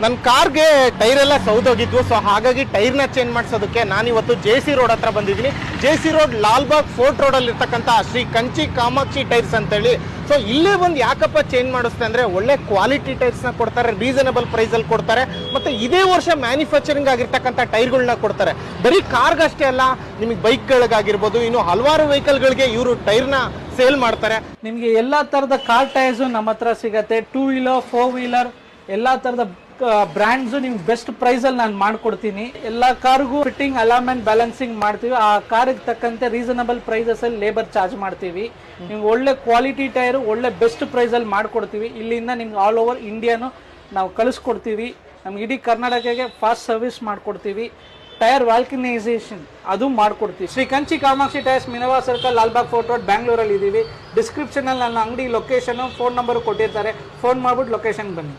ನನ್ನ ಕಾರ್ಗೆ ಟೈರ್ ಎಲ್ಲ ಸೌದೋಗಿದ್ವು. ಸೊ ಹಾಗಾಗಿ ಟೈರ್ನ ಚೇಂಜ್ ಮಾಡಿಸೋದಕ್ಕೆ ನಾನಿವತ್ತು JC ರೋಡ್ ಹತ್ರ ಬಂದಿದ್ದೀನಿ. JC ರೋಡ್ ಲಾಲ್ಬಾಗ್ ಫೋರ್ಟ್ ರೋಡಲ್ಲಿ ಇರ್ತಕ್ಕಂಥ ಶ್ರೀ ಕಂಚಿ ಕಾಮಾಕ್ಷಿ ಟೈರ್ಸ್ ಅಂತೇಳಿ. ಸೊ ಇಲ್ಲೇ ಬಂದು ಯಾಕಪ್ಪ ಚೇಂಜ್ ಮಾಡಿಸ್ತೆ ಅಂದರೆ ಒಳ್ಳೆ ಕ್ವಾಲಿಟಿ ಟೈರ್ಸ್ನ ಕೊಡ್ತಾರೆ, ರೀಸನಬಲ್ ಪ್ರೈಸಲ್ಲಿ ಕೊಡ್ತಾರೆ, ಮತ್ತು ಇದೇ ವರ್ಷ ಮ್ಯಾನುಫ್ಯಾಕ್ಚರಿಂಗ್ ಆಗಿರ್ತಕ್ಕಂಥ ಟೈರ್ಗಳನ್ನ ಕೊಡ್ತಾರೆ. ಬರೀ ಕಾರ್ಗಷ್ಟೇ ಅಲ್ಲ, ನಿಮಗೆ ಬೈಕ್ಗಳಿಗಾಗಿರ್ಬೋದು, ಇನ್ನು ಹಲವಾರು ವೆಹಿಕಲ್ಗಳಿಗೆ ಇವರು ಟೈರ್ನ ಸೇಲ್ ಮಾಡ್ತಾರೆ. ನಿಮಗೆ ಎಲ್ಲ ಥರದ ಕಾರ್ ಟೈರ್ಸು ನಮ್ಮ ಹತ್ರ ಸಿಗುತ್ತೆ. 2 ವೀಲರ್ 4 ವೀಲರ್ ಎಲ್ಲ ಥರದ ಬ್ರ್ಯಾಂಡ್ಸು ನಿಮ್ಗೆ ಬೆಸ್ಟ್ ಪ್ರೈಸಲ್ಲಿ ನಾನು ಮಾಡ್ಕೊಡ್ತೀನಿ. ಎಲ್ಲ ಕಾರ್ಗೂ ಫಿಟ್ಟಿಂಗ್ ಅಲೈನ್ಮೆಂಟ್ ಬ್ಯಾಲೆನ್ಸಿಂಗ್ ಮಾಡ್ತೀವಿ. ಆ ಕಾರಿಗೆ ತಕ್ಕಂತೆ ರೀಸನಬಲ್ ಪ್ರೈಸಸಲ್ಲಿ ಲೇಬರ್ ಚಾರ್ಜ್ ಮಾಡ್ತೀವಿ. ನಿಮ್ಗೆ ಒಳ್ಳೆ ಕ್ವಾಲಿಟಿ ಟೈರು ಒಳ್ಳೆ ಬೆಸ್ಟ್ ಪ್ರೈಸಲ್ಲಿ ಮಾಡ್ಕೊಡ್ತೀವಿ. ಇಲ್ಲಿಂದ ನಿಮ್ಗೆ ಆಲ್ ಓವರ್ ಇಂಡಿಯಾನು ನಾವು ಕಳಿಸ್ಕೊಡ್ತೀವಿ. ನಮ್ಗೆ ಇಡೀ ಕರ್ನಾಟಕಕ್ಕೆ ಫಾಸ್ಟ್ ಸರ್ವಿಸ್ ಮಾಡ್ಕೊಡ್ತೀವಿ. ಟೈರ್ ವಾಲ್ಕನೈಸೇಷನ್ ಅದು ಮಾಡ್ಕೊಡ್ತೀವಿ. Shri Kanchi Kamakshi tyres, Minerva circle, Lalbagh fort road, ಬ್ಯಾಂಗ್ಳೂರಲ್ಲಿ ಇದ್ದೀವಿ. ಡಿಸ್ಕ್ರಿಪ್ಷನಲ್ಲಿ ನನ್ನ ಅಂಗಡಿ ಲೊಕೇಶನು, ಫೋನ್ ನಂಬರು ಕೊಟ್ಟಿರ್ತಾರೆ. ಫೋನ್ ಮಾಡ್ಬಿಟ್ಟು ಲೊಕೇಶನ್ ಬನ್ನಿ.